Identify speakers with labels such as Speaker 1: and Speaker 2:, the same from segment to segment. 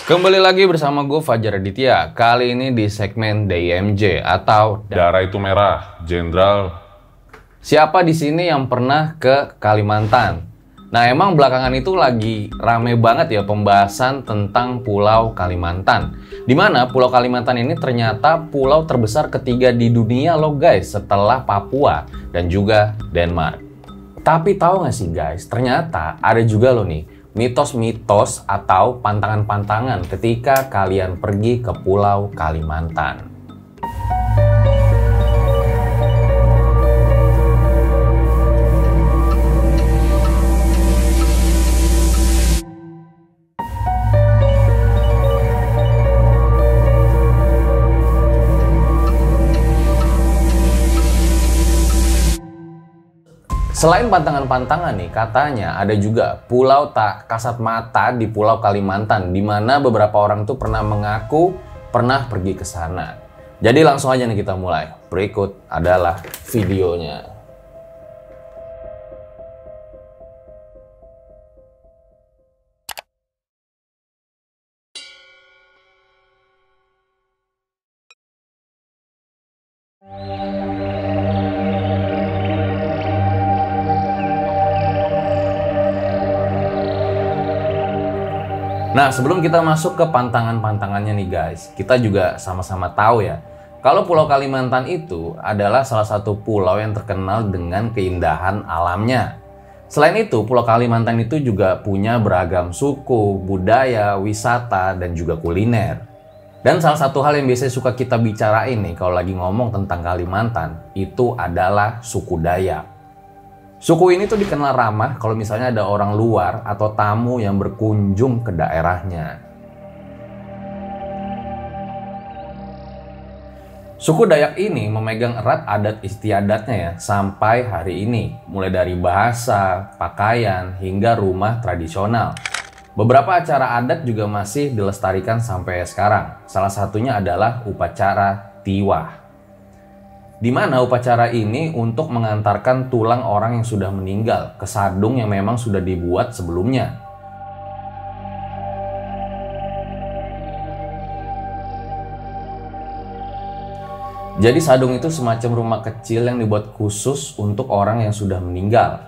Speaker 1: Kembali lagi bersama gue Fajar Aditya. Kali ini di segmen DIMJ atau
Speaker 2: Darah itu merah, Jenderal.
Speaker 1: siapa di sini yang pernah ke Kalimantan? Nah, emang belakangan itu lagi rame banget ya pembahasan tentang Pulau Kalimantan. Dimana Pulau Kalimantan ini ternyata pulau terbesar ketiga di dunia loh guys, setelah Papua dan juga Denmark. Tapi tahu nggak sih guys, ternyata ada juga loh nih mitos-mitos atau pantangan-pantangan ketika kalian pergi ke Pulau Kalimantan. Selain pantangan-pantangan nih, katanya ada juga pulau tak kasat mata di Pulau Kalimantan, di mana beberapa orang tuh pernah mengaku pernah pergi ke sana. Jadi langsung aja nih kita mulai. Berikut adalah videonya. Nah, sebelum kita masuk ke pantangan-pantangannya nih guys, kita juga sama-sama tahu ya, kalau Pulau Kalimantan itu adalah salah satu pulau yang terkenal dengan keindahan alamnya. Selain itu, Pulau Kalimantan itu juga punya beragam suku, budaya, wisata, dan juga kuliner. Dan salah satu hal yang biasanya suka kita bicarain nih kalau lagi ngomong tentang Kalimantan, itu adalah suku Dayak. Suku ini tuh dikenal ramah kalau misalnya ada orang luar atau tamu yang berkunjung ke daerahnya. Suku Dayak ini memegang erat adat istiadatnya ya sampai hari ini, mulai dari bahasa, pakaian, hingga rumah tradisional. Beberapa acara adat juga masih dilestarikan sampai sekarang. Salah satunya adalah upacara Tiwah, di mana upacara ini untuk mengantarkan tulang orang yang sudah meninggal ke sadung yang memang sudah dibuat sebelumnya. Jadi sadung itu semacam rumah kecil yang dibuat khusus untuk orang yang sudah meninggal.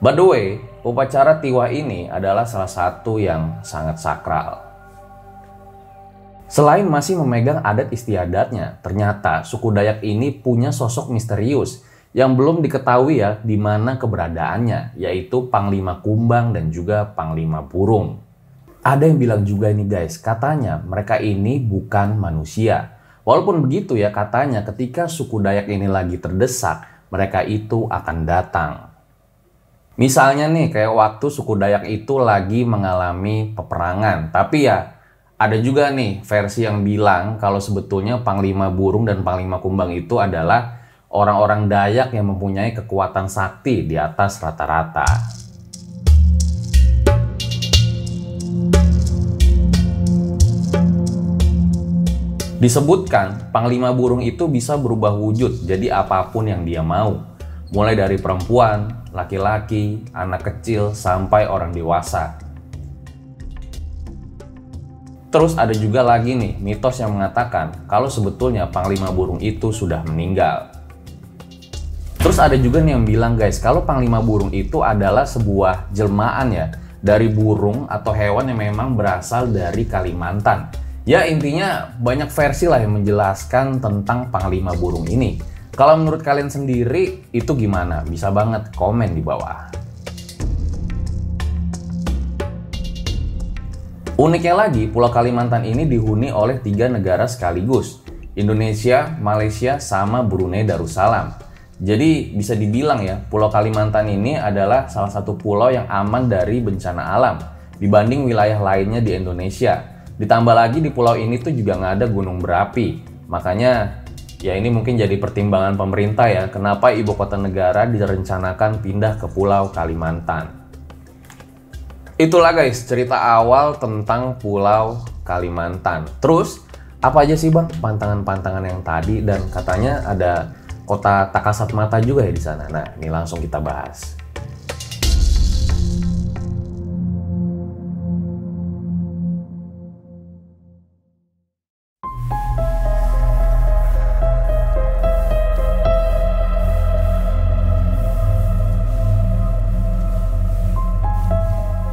Speaker 1: By the way, upacara Tiwah ini adalah salah satu yang sangat sakral. Selain masih memegang adat istiadatnya, ternyata suku Dayak ini punya sosok misterius yang belum diketahui ya di mana keberadaannya, yaitu Panglima Kumbang dan juga Panglima Burung. Ada yang bilang juga nih guys, katanya mereka ini bukan manusia. Walaupun begitu ya, katanya ketika suku Dayak ini lagi terdesak, mereka itu akan datang. Misalnya nih kayak waktu suku Dayak itu lagi mengalami peperangan, tapi ya ada juga nih versi yang bilang kalau sebetulnya Panglima Burung dan Panglima Kumbang itu adalah orang-orang Dayak yang mempunyai kekuatan sakti di atas rata-rata. Disebutkan Panglima Burung itu bisa berubah wujud jadi apapun yang dia mau. Mulai dari perempuan, laki-laki, anak kecil, sampai orang dewasa. Terus ada juga lagi nih mitos yang mengatakan kalau sebetulnya Panglima Burung itu sudah meninggal. Terus ada juga nih yang bilang guys kalau Panglima Burung itu adalah sebuah jelmaan ya dari burung atau hewan yang memang berasal dari Kalimantan. Ya intinya banyak versi lah yang menjelaskan tentang Panglima Burung ini. Kalau menurut kalian sendiri itu gimana? Bisa banget komen di bawah. Uniknya lagi, Pulau Kalimantan ini dihuni oleh 3 negara sekaligus, Indonesia, Malaysia, sama Brunei Darussalam. Jadi bisa dibilang ya, Pulau Kalimantan ini adalah salah satu pulau yang aman dari bencana alam dibanding wilayah lainnya di Indonesia. Ditambah lagi di pulau ini tuh juga nggak ada gunung berapi. Makanya ya ini mungkin jadi pertimbangan pemerintah ya, kenapa ibu kota negara direncanakan pindah ke Pulau Kalimantan. Itulah guys cerita awal tentang Pulau Kalimantan. Terus apa aja sih bang pantangan-pantangan yang tadi, dan katanya ada kota tak kasat mata juga ya di sana. Nah, ini langsung kita bahas.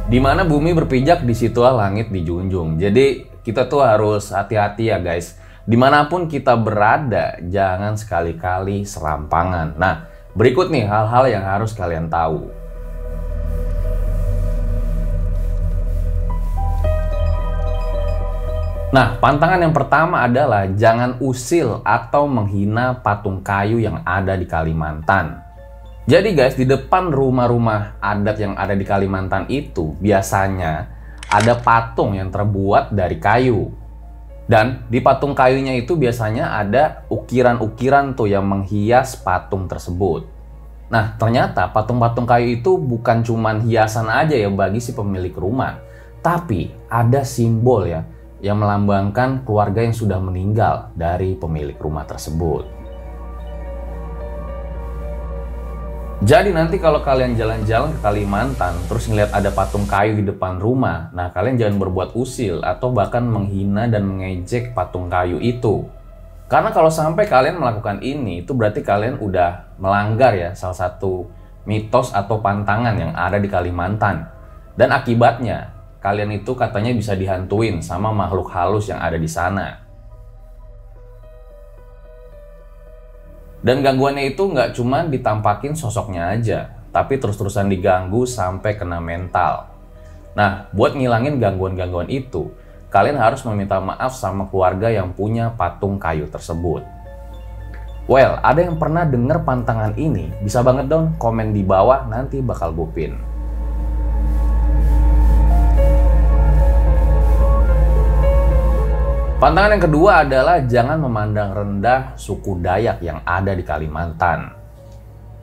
Speaker 1: Di mana bumi berpijak, di situlah langit dijunjung. Jadi kita tuh harus hati-hati ya guys. Dimanapun kita berada, jangan sekali-kali serampangan. Nah, berikut nih hal-hal yang harus kalian tahu. Nah, pantangan yang pertama adalah jangan usil atau menghina patung kayu yang ada di Kalimantan. Jadi guys, di depan rumah-rumah adat yang ada di Kalimantan itu biasanya ada patung yang terbuat dari kayu. Dan di patung kayunya itu biasanya ada ukiran-ukiran tuh yang menghias patung tersebut. Nah, ternyata patung-patung kayu itu bukan cuman hiasan aja ya bagi si pemilik rumah, tapi ada simbol ya yang melambangkan keluarga yang sudah meninggal dari pemilik rumah tersebut. Jadi nanti kalau kalian jalan-jalan ke Kalimantan terus ngeliat ada patung kayu di depan rumah, nah kalian jangan berbuat usil atau bahkan menghina dan mengejek patung kayu itu. Karena kalau sampai kalian melakukan ini, itu berarti kalian udah melanggar ya salah satu mitos atau pantangan yang ada di Kalimantan. Dan akibatnya kalian itu katanya bisa dihantuin sama makhluk halus yang ada di sana. Dan gangguannya itu nggak cuma ditampakin sosoknya aja, tapi terus-terusan diganggu sampai kena mental. Nah, buat ngilangin gangguan-gangguan itu, kalian harus meminta maaf sama keluarga yang punya patung kayu tersebut. Well, ada yang pernah denger pantangan ini? Bisa banget dong komen di bawah, nanti bakal gue pin. Pantangan yang kedua adalah jangan memandang rendah suku Dayak yang ada di Kalimantan.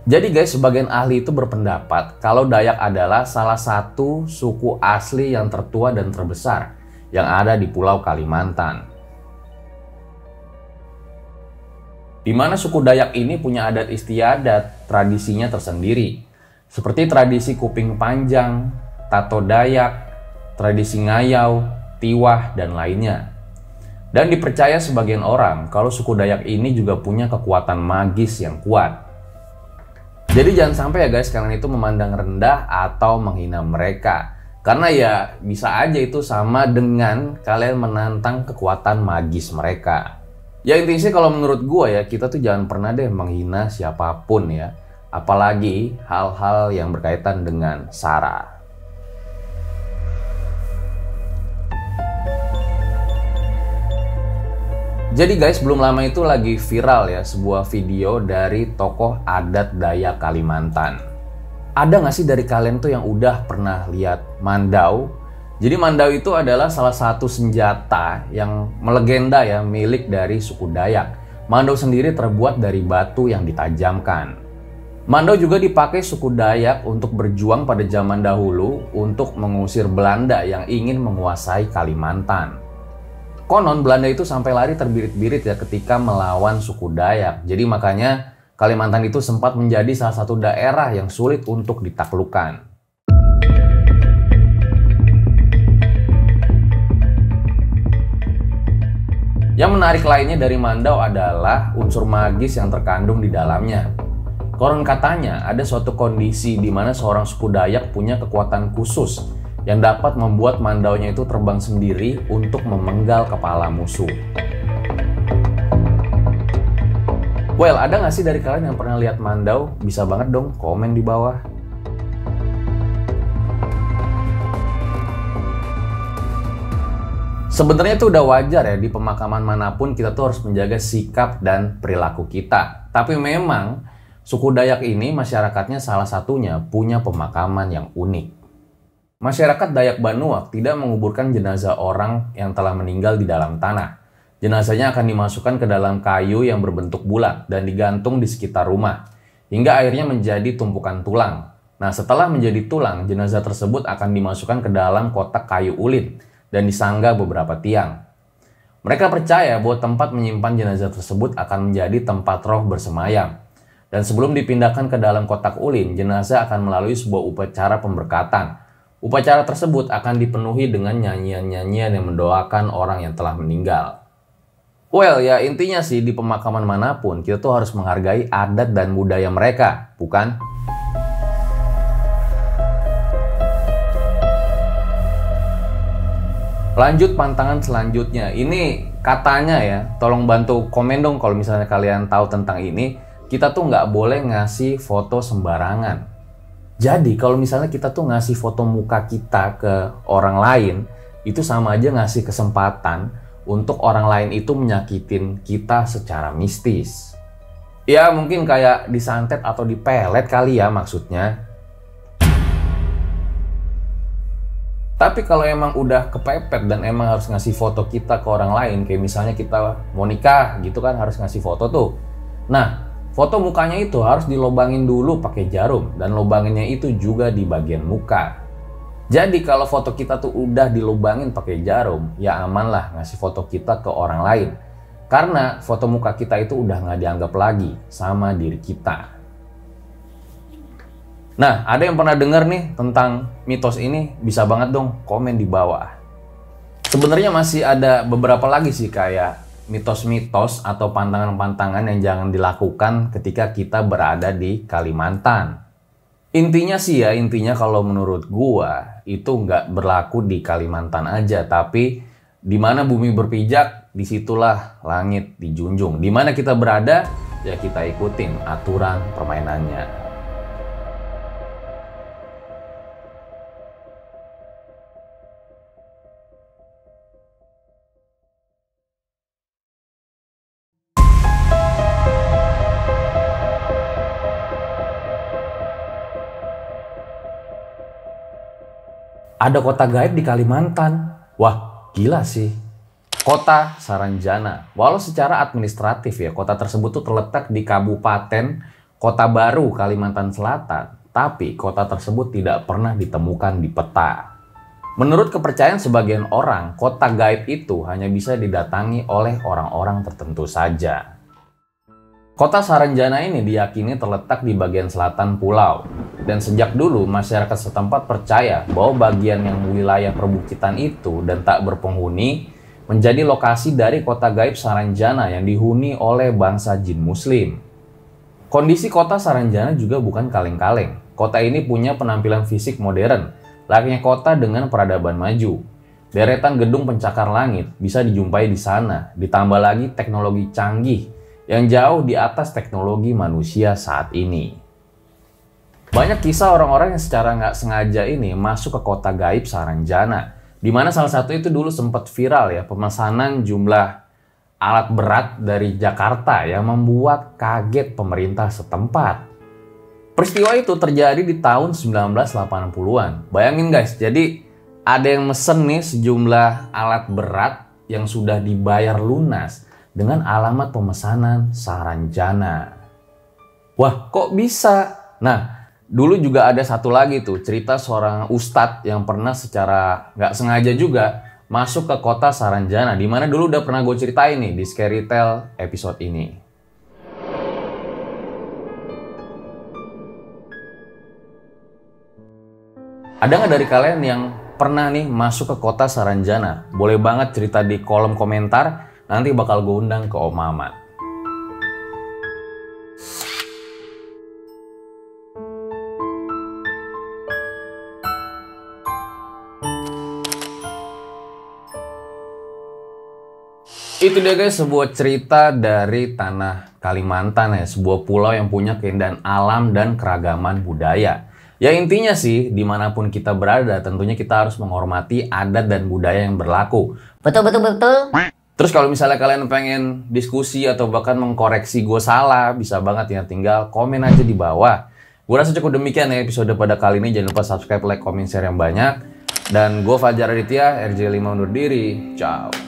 Speaker 1: Jadi guys, sebagian ahli itu berpendapat kalau Dayak adalah salah satu suku asli yang tertua dan terbesar yang ada di Pulau Kalimantan. Di mana suku Dayak ini punya adat istiadat, tradisinya tersendiri. Seperti tradisi kuping panjang, tato Dayak, tradisi ngayau, tiwah, dan lainnya. Dan dipercaya sebagian orang kalau suku Dayak ini juga punya kekuatan magis yang kuat. Jadi jangan sampai ya guys kalian itu memandang rendah atau menghina mereka. Karena ya bisa aja itu sama dengan kalian menantang kekuatan magis mereka. Ya intinya sih kalau menurut gue ya, kita tuh jangan pernah deh menghina siapapun ya. Apalagi hal-hal yang berkaitan dengan sara. Jadi guys, belum lama itu lagi viral ya sebuah video dari tokoh adat Dayak Kalimantan. Ada nggak sih dari kalian tuh yang udah pernah lihat mandau? Jadi mandau itu adalah salah satu senjata yang melegenda ya milik dari suku Dayak. Mandau sendiri terbuat dari batu yang ditajamkan. Mandau juga dipakai suku Dayak untuk berjuang pada zaman dahulu untuk mengusir Belanda yang ingin menguasai Kalimantan. Konon Belanda itu sampai lari terbirit-birit ya ketika melawan suku Dayak. Jadi makanya Kalimantan itu sempat menjadi salah satu daerah yang sulit untuk ditaklukkan. Yang menarik lainnya dari mandau adalah unsur magis yang terkandung di dalamnya. Konon katanya ada suatu kondisi di mana seorang suku Dayak punya kekuatan khusus yang dapat membuat mandaunya itu terbang sendiri untuk memenggal kepala musuh. Well, ada nggak sih dari kalian yang pernah lihat mandau? Bisa banget dong komen di bawah. Sebenarnya itu udah wajar ya, di pemakaman manapun kita tuh harus menjaga sikap dan perilaku kita. Tapi memang suku Dayak ini masyarakatnya salah satunya punya pemakaman yang unik. Masyarakat Dayak Banuak tidak menguburkan jenazah orang yang telah meninggal di dalam tanah. Jenazahnya akan dimasukkan ke dalam kayu yang berbentuk bulat dan digantung di sekitar rumah, hingga akhirnya menjadi tumpukan tulang. Nah, setelah menjadi tulang, jenazah tersebut akan dimasukkan ke dalam kotak kayu ulin dan disanggah beberapa tiang. Mereka percaya bahwa tempat menyimpan jenazah tersebut akan menjadi tempat roh bersemayam. Dan sebelum dipindahkan ke dalam kotak ulin, jenazah akan melalui sebuah upacara pemberkatan. Upacara tersebut akan dipenuhi dengan nyanyian-nyanyian yang mendoakan orang yang telah meninggal. Well, ya intinya sih di pemakaman manapun kita tuh harus menghargai adat dan budaya mereka, bukan? Lanjut pantangan selanjutnya. Ini katanya ya, tolong bantu komen dong kalau misalnya kalian tahu tentang ini. Kita tuh nggak boleh ngasih foto sembarangan. Jadi kalau misalnya kita tuh ngasih foto muka kita ke orang lain, itu sama aja ngasih kesempatan untuk orang lain itu menyakitin kita secara mistis. Ya mungkin kayak disantet atau dipelet kali ya maksudnya. Tapi kalau emang udah kepepet dan emang harus ngasih foto kita ke orang lain, kayak misalnya kita mau nikah gitu kan, harus ngasih foto tuh. Nah, foto mukanya itu harus dilobangin dulu pakai jarum, dan lobanginnya itu juga di bagian muka. Jadi kalau foto kita tuh udah dilobangin pakai jarum, ya aman lah ngasih foto kita ke orang lain. Karena foto muka kita itu udah nggak dianggap lagi sama diri kita. Nah, ada yang pernah denger nih tentang mitos ini? Bisa banget dong komen di bawah. Sebenarnya masih ada beberapa lagi sih kayak mitos-mitos atau pantangan-pantangan yang jangan dilakukan ketika kita berada di Kalimantan. Intinya sih ya, kalau menurut gua itu nggak berlaku di Kalimantan aja, tapi di mana bumi berpijak, disitulah langit dijunjung. Di mana kita berada, ya kita ikutin aturan permainannya. Ada kota gaib di Kalimantan. Wah, gila sih. Kota Saranjana. Walau secara administratif ya, kota tersebut tuh terletak di Kabupaten Kota Baru, Kalimantan Selatan. Tapi kota tersebut tidak pernah ditemukan di peta. Menurut kepercayaan sebagian orang, kota gaib itu hanya bisa didatangi oleh orang-orang tertentu saja. Kota Saranjana ini diyakini terletak di bagian selatan pulau. Dan sejak dulu masyarakat setempat percaya bahwa bagian yang wilayah perbukitan itu dan tak berpenghuni menjadi lokasi dari kota gaib Saranjana yang dihuni oleh bangsa jin muslim. Kondisi kota Saranjana juga bukan kaleng-kaleng. Kota ini punya penampilan fisik modern, layaknya kota dengan peradaban maju. Deretan gedung pencakar langit bisa dijumpai di sana, ditambah lagi teknologi canggih yang jauh di atas teknologi manusia saat ini. Banyak kisah orang-orang yang secara nggak sengaja ini masuk ke kota gaib Saranjana, di mana salah satu itu dulu sempat viral ya, pemesanan jumlah alat berat dari Jakarta yang membuat kaget pemerintah setempat. Peristiwa itu terjadi di tahun 1980-an. Bayangin guys, jadi ada yang mesen nih sejumlah alat berat yang sudah dibayar lunas dengan alamat pemesanan Saranjana. Wah, kok bisa? Nah, dulu juga ada satu lagi tuh, cerita seorang ustadz yang pernah secara nggak sengaja juga masuk ke kota Saranjana, di mana dulu udah pernah gue ceritain nih di Scary Tale episode ini. Ada nggak dari kalian yang pernah nih masuk ke kota Saranjana? Boleh banget cerita di kolom komentar. Nanti bakal gue undang ke Om Mamat. Itu dia guys, sebuah cerita dari tanah Kalimantan ya. Sebuah pulau yang punya keindahan alam dan keragaman budaya. Ya intinya sih, dimanapun kita berada, tentunya kita harus menghormati adat dan budaya yang berlaku.
Speaker 3: Betul.
Speaker 1: Terus kalau misalnya kalian pengen diskusi atau bahkan mengkoreksi gue salah, bisa banget ya, tinggal komen aja di bawah. Gue rasa cukup demikian ya episode pada kali ini. Jangan lupa subscribe, like, komen, share yang banyak. Dan gue Fajar Aditya, RJ5 undur diri. Ciao.